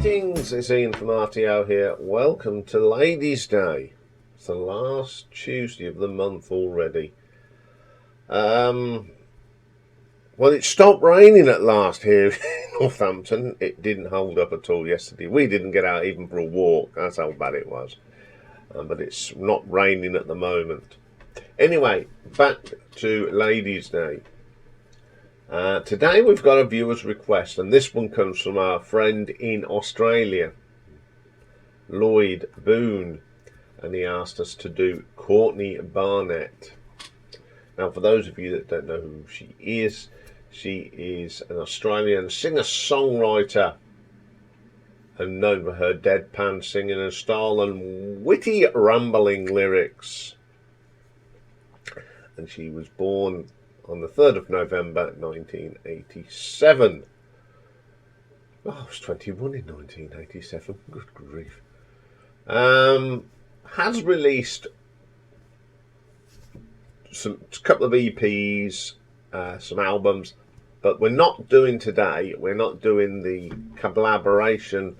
Greetings, it's Iain from RTO here. Welcome to Ladies' Day. It's the last Tuesday of the month already. Well, it stopped raining at last here in Northampton. It didn't hold up at all yesterday. We didn't get out even for a walk. That's how bad it was. But it's not raining at the moment. Anyway, back to Ladies' Day. Today we've got a viewer's request, and this one comes from our friend in Australia, Lloyd Boone, and he asked us to do Courtney Barnett. Now, for those of you that don't know who she is an Australian singer-songwriter and known for her deadpan singing and style and witty rambling lyrics. And she was born on the 3rd of November 1987. Oh, I was 21 in 1987. Good grief. Has released a couple of EPs, some albums, but we're not doing today. We're not doing the collaboration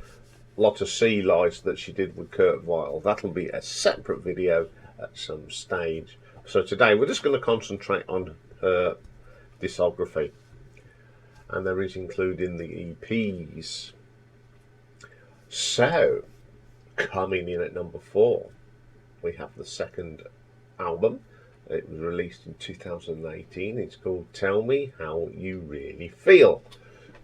Lot of Sea Lice that she did with Kurt Weill. That'll be a separate video at some stage. So today we're just going to concentrate on her discography, and there is including the EPs. So, coming in at number 4, we have the second album. It was released in 2018. It's called Tell Me How You Really Feel.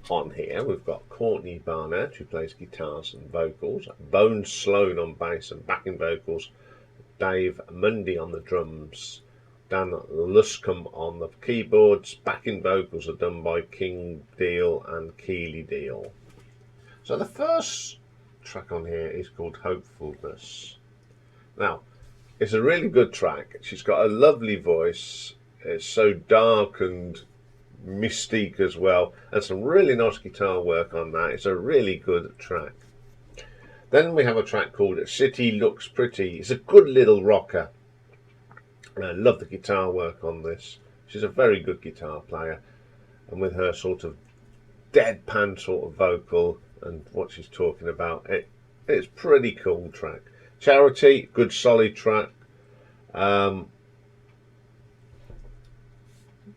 On here we've got Courtney Barnett, who plays guitars and vocals, Bone Sloan on bass and backing vocals, Dave Mundy on the drums, Dan Luscombe on the keyboards. Backing vocals are done by King Deal and Keely Deal. So the first track on here is called Hopefulness. Now, it's a really good track. She's got a lovely voice. It's so dark and mystique as well, and some really nice guitar work on that. It's a really good track. Then we have a track called City Looks Pretty. It's a good little rocker. I love the guitar work on this. She's a very good guitar player, and with her sort of deadpan sort of vocal and what she's talking about, it's pretty cool track. Charity, good solid track.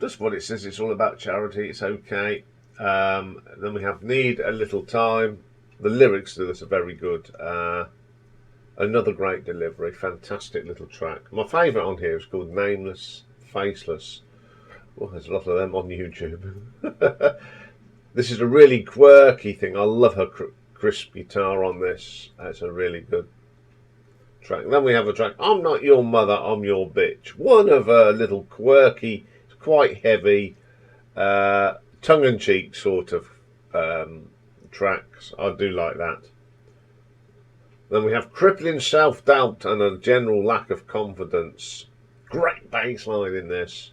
Just what it says, it's all about charity. It's okay. Then we have Need a Little Time. The lyrics to this are very good. Another great delivery, fantastic little track. My favourite on here is called Nameless, Faceless. Well, there's a lot of them on YouTube. This is a really quirky thing. I love her crisp guitar on this. It's a really good track. Then we have a track, I'm Not Your Mother, I'm Your Bitch. One of her little quirky, quite heavy, tongue-in-cheek sort of tracks. I do like that. Then we have Crippling Self-Doubt and a General Lack of Confidence. Great bass line in this.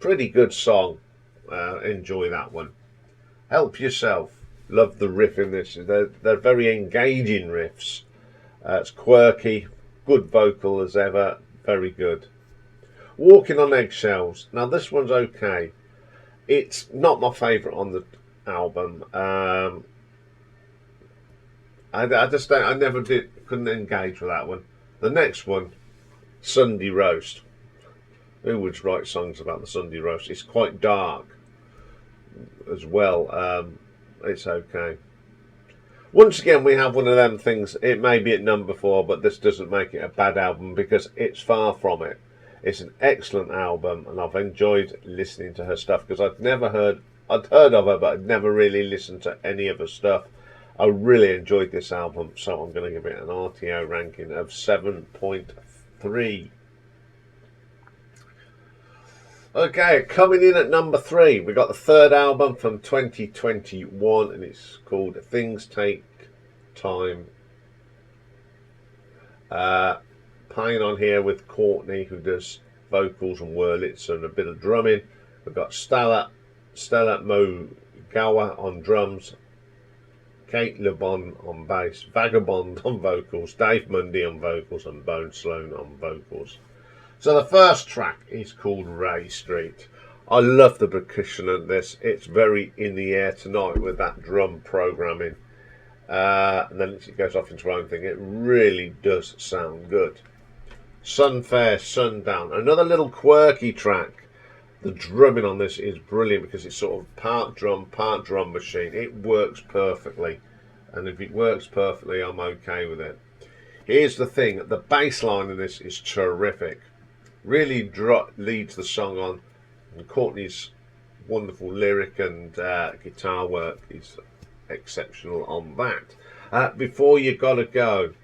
Pretty good song. Enjoy that one. Help Yourself. Love the riff in this. They're very engaging riffs. It's quirky. Good vocal as ever. Very good. Walking on Eggshells. Now this one's okay. It's not my favourite on the album. I never couldn't engage with that one. The next one, Sunday Roast. Who would write songs about the Sunday Roast? It's quite dark as well. It's okay. Once again, we have one of them things. It may be at number 4, but this doesn't make it a bad album because it's far from it. It's an excellent album, and I've enjoyed listening to her stuff because I'd heard of her, but I'd never really listened to any of her stuff. I really enjoyed this album, so I'm going to give it an RTO ranking of 7.3. Okay, coming in at number 3, we got the third album from 2021, and it's called Things Take Time. Playing on here with Courtney, who does vocals and Wurlitz and a bit of drumming. We've got Stella Mogawa on drums, Kate LeBon on bass, Vagabond on vocals, Dave Mundy on vocals, and Bone Sloan on vocals. So the first track is called Ray Street. I love the percussion in this. It's very in the air tonight with that drum programming. and then it goes off into her own thing. It really does sound good. Sunfair, Sundown, another little quirky track. The drumming on this is brilliant because it's sort of part drum machine. It works perfectly, and if it works perfectly, I'm okay with it. Here's the thing, the bass line in this is terrific. Really leads the song on, and Courtney's wonderful lyric and guitar work is exceptional on that. Before You Gotta Go,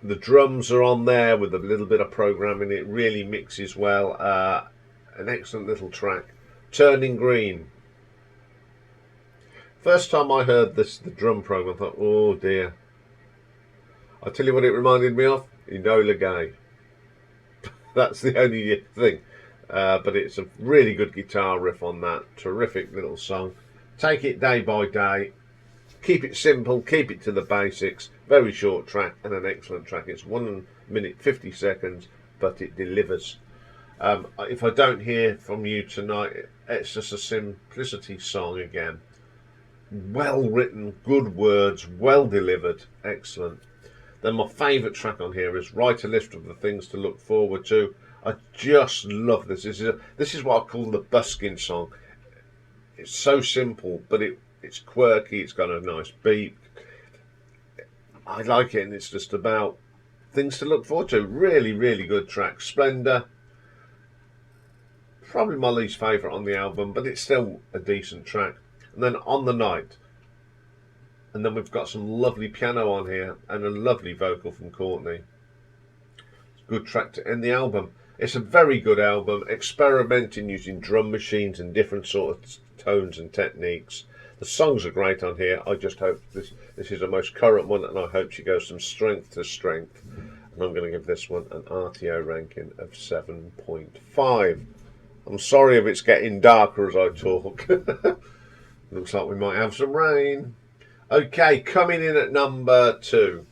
the drums are on there with a little bit of programming. It really mixes well. An excellent little track. Turning Green. First time I heard the drum program, I thought, oh dear. I'll tell you what it reminded me of. Enola Gay. That's the only thing. But it's a really good guitar riff on that. Terrific little song. Take it day by day. Keep it simple. Keep it to the basics. Very short track and an excellent track. It's 1 minute 50 seconds, but it delivers. If I don't hear from you tonight, it's just a simplicity song again. Well written, good words, well delivered, excellent. Then my favourite track on here is Write a List of the Things to Look Forward to. I just love this. This is what I call the busking song. It's so simple, but it's quirky. It's got a nice beat. I like it, and it's just about things to look forward to. Really, really good track. Splendour. Probably my least favourite on the album, but it's still a decent track. And then On the Night. And then we've got some lovely piano on here and a lovely vocal from Courtney. It's a good track to end the album. It's a very good album, experimenting using drum machines and different sort of tones and techniques. The songs are great on here. I just hope this is the most current one, and I hope she goes from strength to strength. And I'm going to give this one an RTO ranking of 7.5. I'm sorry if it's getting darker as I talk. Looks like we might have some rain. Okay, coming in at number 2.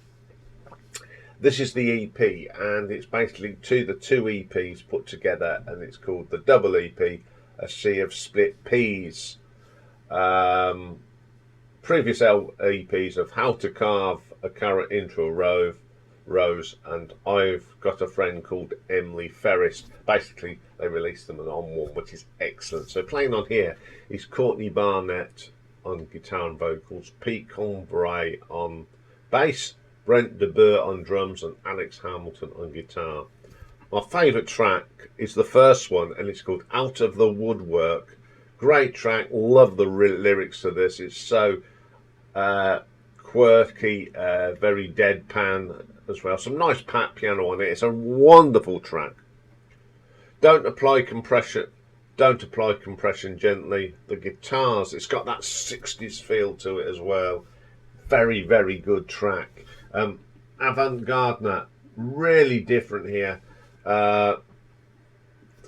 This is the EP, and it's basically the two EPs put together, and it's called the double EP, A Sea of Split Peas. Previous EPs of How to Carve a Carrot into a Rose, and I've Got a Friend Called Emily Ferris. Basically, they released them on one, which is excellent. So playing on here is Courtney Barnett on guitar and vocals, Pete Combray on bass, Brent DeBoer on drums, and Alex Hamilton on guitar. My favourite track is the first one, and it's called Out of the Woodwork. Great track, love the lyrics to this. It's so quirky, very deadpan as well. Some nice pat piano on it. It's a wonderful track. Don't apply compression gently. The guitars, it's got that 60s feel to it as well. Very, very good track. Avant-garde, really different here. The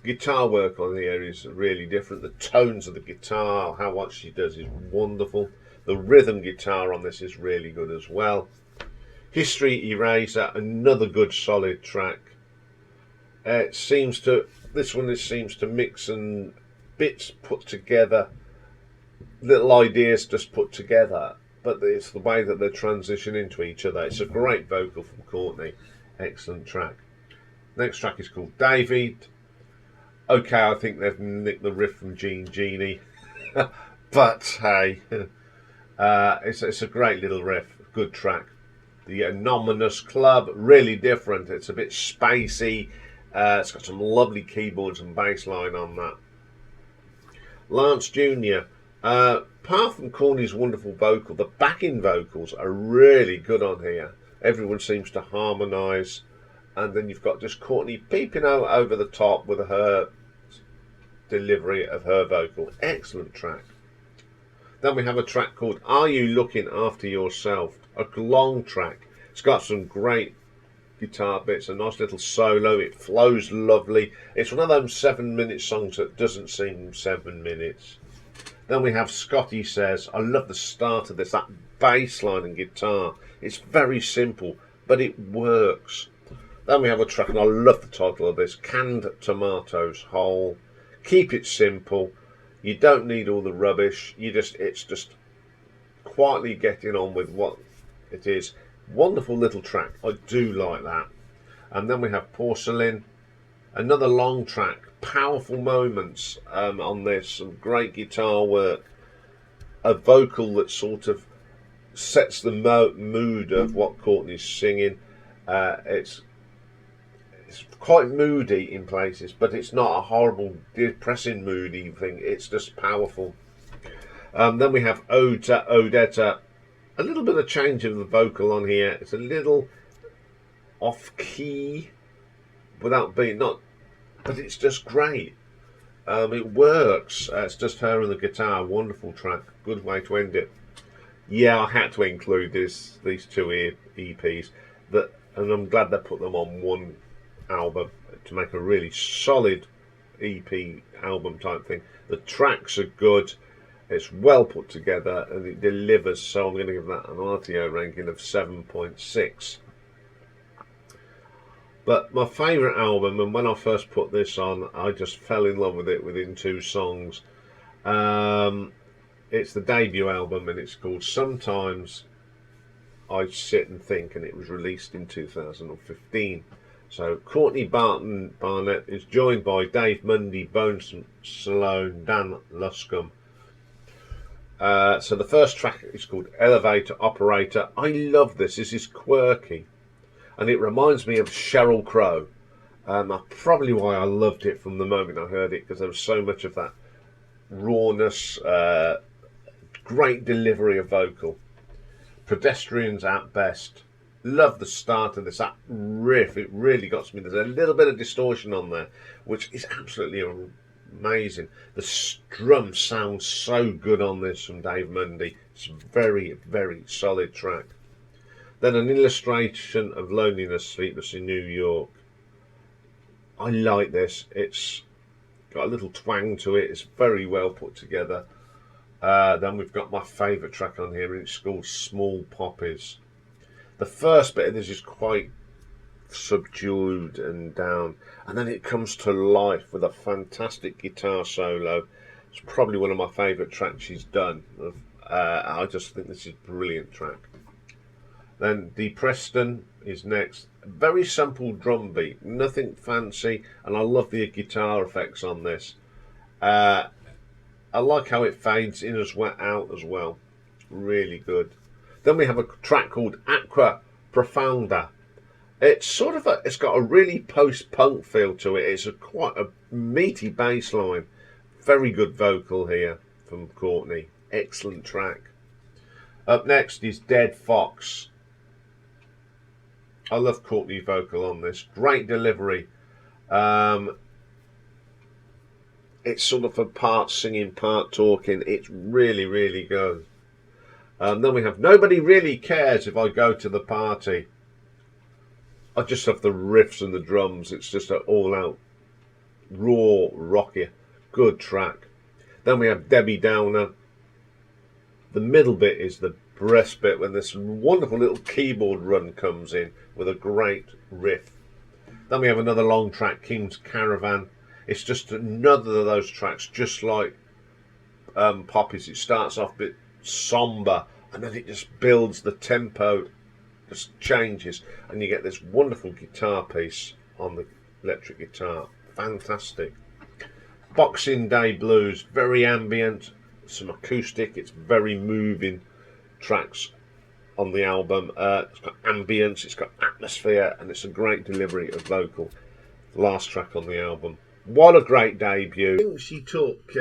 guitar work on here is really different. The tones of the guitar, what she does is wonderful. The rhythm guitar on this is really good as well. History Eraser, another good solid track. This seems to mix and bits put together, little ideas just put together, but it's the way that they transition into each other. It's a great vocal from Courtney. Excellent track. Next track is called David. Okay, I think they've nicked the riff from Genie, but hey, it's a great little riff, good track. The Anonymous Club, really different. It's a bit spacey. It's got some lovely keyboards and bass line on that. Lance Jr. Apart from Courtney's wonderful vocal, the backing vocals are really good on here. Everyone seems to harmonise. And then you've got just Courtney peeping out over the top with her delivery of her vocal. Excellent track. Then we have a track called Are You Looking After Yourself? A long track. It's got some great guitar bits, a nice little solo. It flows lovely. It's one of those 7-minute songs that doesn't seem 7 minutes. Then we have Scotty Says. I love the start of this, that bass line and guitar. It's very simple, but it works. Then we have a track, and I love the title of this, Canned Tomatoes Whole. Keep it simple. You don't need all the rubbish. It's just quietly getting on with what it is. Wonderful little track. I do like that. And then we have Porcelain, another long track. Powerful moments on this. Some great guitar work. A vocal that sort of sets the mood of what Courtney's singing. It's quite moody in places, but it's not a horrible, depressing, moody thing. It's just powerful. Then we have Ode Odetta. A little bit of change of the vocal on here. It's a little off key, without being not, but it's just great. It works. It's just her and the guitar. Wonderful track. Good way to end it. Yeah, I had to include these two EPs, and I'm glad they put them on one album to make a really solid EP album type thing. The tracks are good. It's well put together and it delivers. So I'm going to give that an RTO ranking of 7.6. But my favourite album, and when I first put this on, I just fell in love with it within 2 songs. It's the debut album and it's called Sometimes I Sit and Think, and it was released in 2015. So Courtney Barnett is joined by Dave Mundy, Bones Salone, Dan Luscombe. So the first track is called Elevator Operator. I love this. This is quirky. And it reminds me of Sheryl Crow. Probably why I loved it from the moment I heard it, because there was so much of that rawness, great delivery of vocal. Pedestrians at best. Love the start of this, that riff. It really got to me. There's a little bit of distortion on there, which is absolutely amazing. The drum sounds so good on this from Dave Mundy. It's a very, very solid track. Then an illustration of loneliness, Sleepless in New York. I like this. It's got a little twang to it. It's very well put together. Then we've got my favourite track on here, and it's called Small Poppies. The first bit of this is quite subdued and down, and then it comes to life with a fantastic guitar solo. It's probably one of my favourite tracks she's done. I just think this is a brilliant track. Then Dee Preston is next. Very simple drum beat, nothing fancy, and I love the guitar effects on this. I like how it fades in as well, out as well. Really good. Then we have a track called Aqua Profunda. It's it's got a really post-punk feel to it. It's quite a meaty bass line. Very good vocal here from Courtney. Excellent track. Up next is Dead Fox. I love Courtney's vocal on this. Great delivery. It's sort of a part singing, part talking. It's really, really good. Then we have Nobody Really Cares If I Go to the Party. I just love the riffs and the drums. It's just an all-out, raw, rocky, good track. Then we have Debbie Downer. The middle bit is the breast bit when this wonderful little keyboard run comes in with a great riff. Then we have another long track, King's Caravan. It's just another of those tracks, just like Poppies. It starts off a bit somber and then it just builds, the tempo just changes, and you get this wonderful guitar piece on the electric guitar. Fantastic. Boxing Day Blues, very ambient, some acoustic. It's very moving tracks on the album. It's got ambience, it's got atmosphere, and it's a great delivery of vocal. Last track on the album. What a great debut. I think she took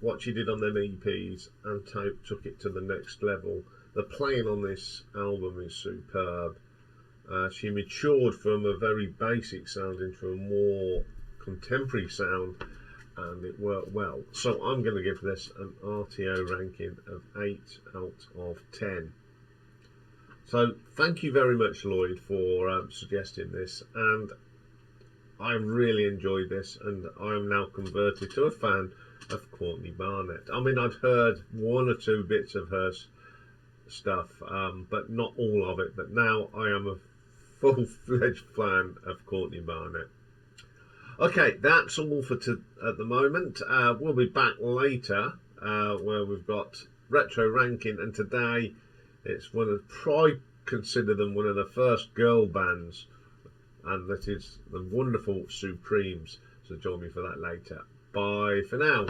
what she did on them EPs and took it to the next level. The playing on this album is superb. She matured from a very basic sound into a more contemporary sound, and it worked well. So I'm going to give this an RTO ranking of 8 out of 10. So thank you very much, Lloyd, for suggesting this, and I really enjoyed this, and I am now converted to a fan of Courtney Barnett. I mean, I'd heard 1 or 2 bits of her stuff, but not all of it. But now I am a full-fledged fan of Courtney Barnett. Okay, that's all for at the moment. We'll be back later where we've got retro ranking, and today it's one of, I consider them one of the first girl bands, and that is the wonderful Supremes. So join me for that later. Bye for now.